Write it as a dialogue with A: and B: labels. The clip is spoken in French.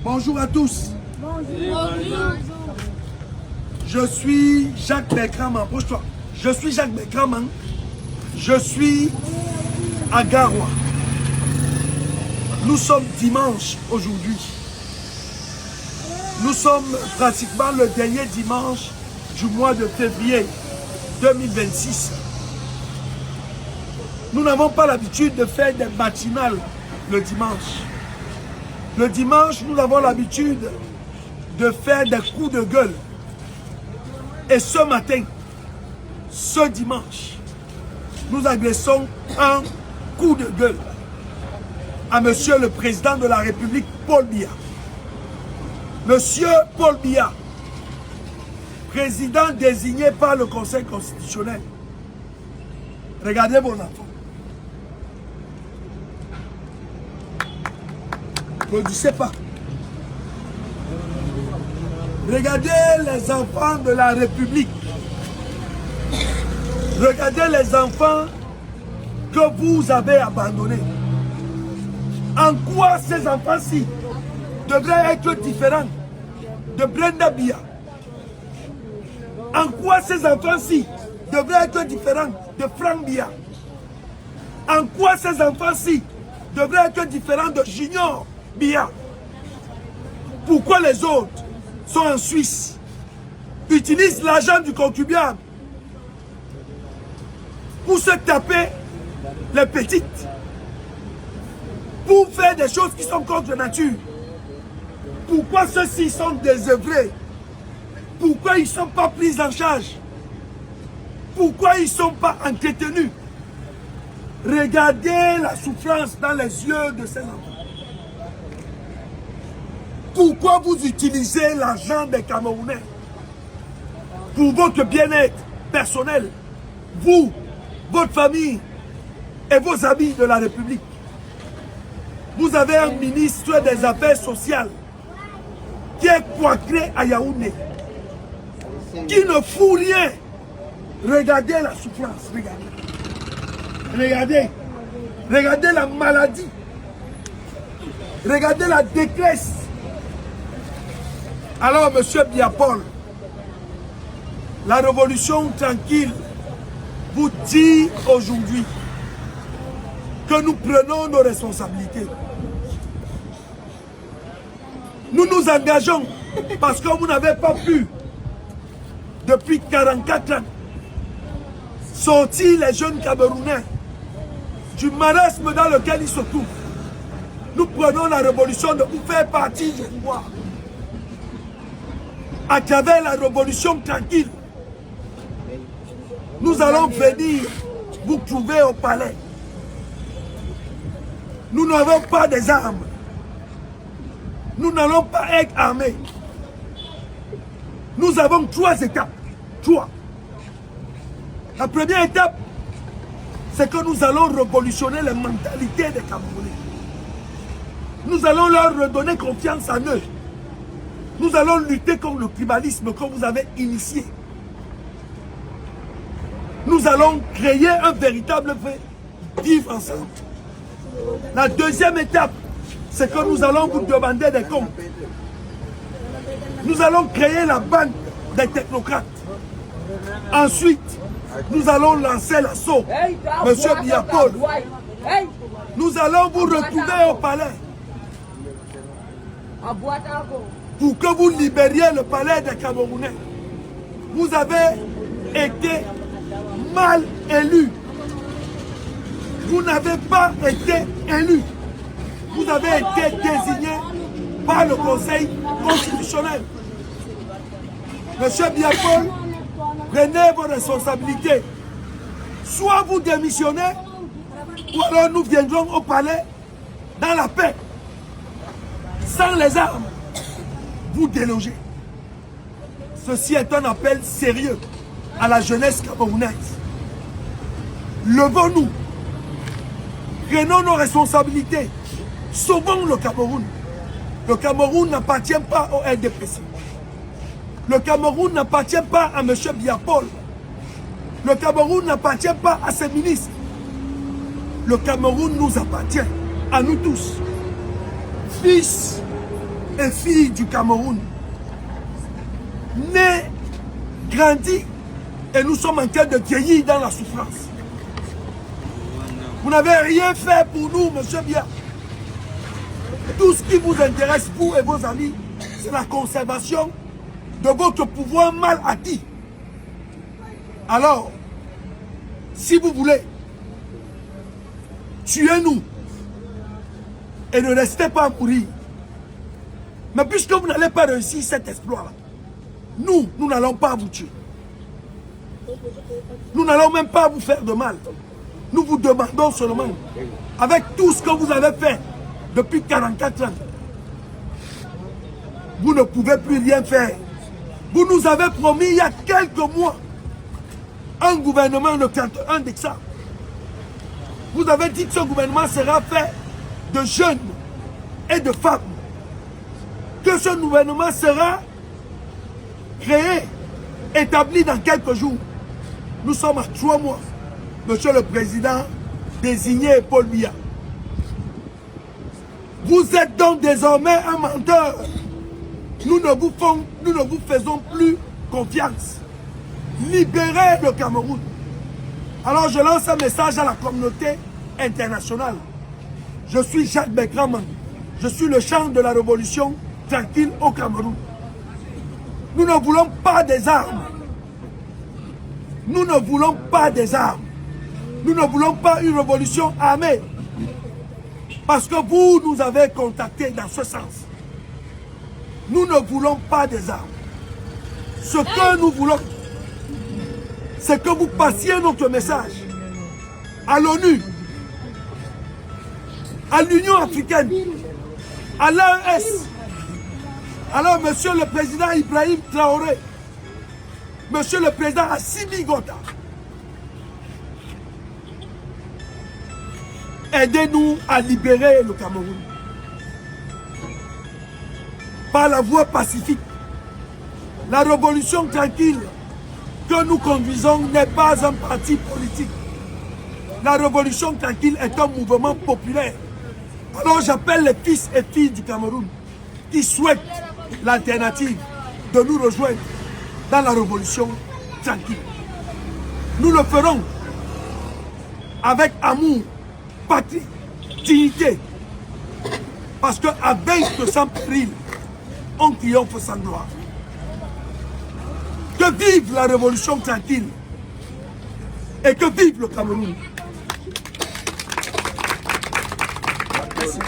A: Bonjour à tous.
B: Bonjour.
A: Je suis Jacques Berkraman. Approche-toi. Je suis Jacques Berkraman. Je suis à Garoua. Nous sommes dimanche aujourd'hui. Nous sommes pratiquement le dernier dimanche du mois de février 2026. Nous n'avons pas l'habitude de faire des matinales le dimanche. Le dimanche, nous avons l'habitude de faire des coups de gueule. Et ce matin, ce dimanche, nous agressons un coup de gueule à Monsieur le Président de la République, Paul Biya. Monsieur Paul Biya, président désigné par le Conseil constitutionnel. Regardez mon enfant. Ne disais pas. Regardez les enfants de la République. Regardez les enfants que vous avez abandonnés. En quoi ces enfants-ci devraient être différents de Brenda Biya? En quoi ces enfants-ci devraient être différents de Frank Biya? En quoi ces enfants-ci devraient être différents de Junior Biya? Pourquoi les autres sont en Suisse, utilisent l'argent du contribuable pour se taper les petites, pour faire des choses qui sont contre nature? Pourquoi ceux-ci sont désœuvrés? Pourquoi ils ne sont pas pris en charge? Pourquoi ils ne sont pas entretenus? Regardez la souffrance dans les yeux de ces enfants. Pourquoi vous utilisez l'argent des Camerounais pour votre bien-être personnel, vous, votre famille et vos amis de la République? Vous avez un ministre des Affaires sociales qui est coiffé à Yaoundé, qui ne fout rien. Regardez la souffrance, regardez. Regardez. Regardez la maladie. Regardez la détresse. Alors, monsieur Biya Paul, la révolution tranquille vous dit aujourd'hui que nous prenons nos responsabilités. Nous nous engageons parce que vous n'avez pas pu, depuis 44 ans, sortir les jeunes Camerounais du marasme dans lequel ils se trouvent. Nous prenons la révolution de vous faire partie du pouvoir. À travers la révolution tranquille, nous allons venir vous trouver au palais. Nous n'avons pas des armes. Nous n'allons pas être armés. Nous avons 3 étapes. 3. La première étape, c'est que nous allons révolutionner les mentalités des Camerounais. Nous allons leur redonner confiance en eux. Nous allons lutter contre le tribalisme que vous avez initié. Nous allons créer un véritable vivre ensemble. La deuxième étape, c'est que nous allons vous demander des comptes. Nous allons créer la banque des technocrates. Ensuite, nous allons lancer l'assaut. Monsieur Biya Paul, nous allons vous retrouver au palais pour que vous libériez le palais des Camerounais. Vous avez été mal élus. Vous n'avez pas été élus. Vous avez été désigné par le Conseil constitutionnel. Monsieur Biya Paul, prenez vos responsabilités. Soit vous démissionnez, ou alors nous viendrons au palais dans la paix, sans les armes, vous déloger. Ceci est un appel sérieux à la jeunesse camerounaise. Levons-nous, prenons nos responsabilités, sauvons le Cameroun. Le Cameroun n'appartient pas au RDPC. Le Cameroun n'appartient pas à M. Biya Paul. Le Cameroun n'appartient pas à ses ministres. Le Cameroun nous appartient, à nous tous. Fils et filles du Cameroun, nés, grandis, et nous sommes en train de vieillir dans la souffrance. Vous n'avez rien fait pour nous, monsieur Biya. Tout ce qui vous intéresse, vous et vos amis, c'est la conservation de votre pouvoir mal acquis. Alors, si vous voulez, tuez-nous et ne restez pas à mourir. Mais puisque vous n'allez pas réussir cet exploit-là, nous n'allons pas vous tuer. Nous n'allons même pas vous faire de mal. Nous vous demandons seulement, avec tout ce que vous avez fait depuis 44 ans, vous ne pouvez plus rien faire. Vous nous avez promis il y a quelques mois un gouvernement de 31 d'Exa. Vous avez dit que ce gouvernement sera fait de jeunes et de femmes. Que ce gouvernement sera créé, établi dans quelques jours. Nous sommes à 3 mois. Monsieur le Président, désigné Paul Biya. Vous êtes donc désormais un menteur. Nous ne vous faisons plus confiance. Libérez le Cameroun. Alors je lance un message à la communauté internationale. Je suis Jacques Bekraman. Je suis le chant de la révolution tranquille au Cameroun. Nous ne voulons pas des armes. Nous ne voulons pas des armes. Nous ne voulons pas une révolution armée. Parce que vous nous avez contactés dans ce sens. Nous ne voulons pas des armes. Ce que nous voulons, c'est que vous passiez notre message à l'ONU, à l'Union africaine, à l'AES. Alors, monsieur le président Ibrahim Traoré, monsieur le président Assimi Goïta, aidez-nous à libérer le Cameroun par la voie pacifique. La révolution tranquille que nous conduisons n'est pas un parti politique. La révolution tranquille est un mouvement populaire. Alors j'appelle les fils et filles du Cameroun qui souhaitent l'alternative de nous rejoindre dans la révolution tranquille. Nous le ferons avec amour, patrie, dignité. Parce qu'à vaincre sans péril, on triomphe sans gloire. Que vive la révolution tranquille et que vive le Cameroun. Merci.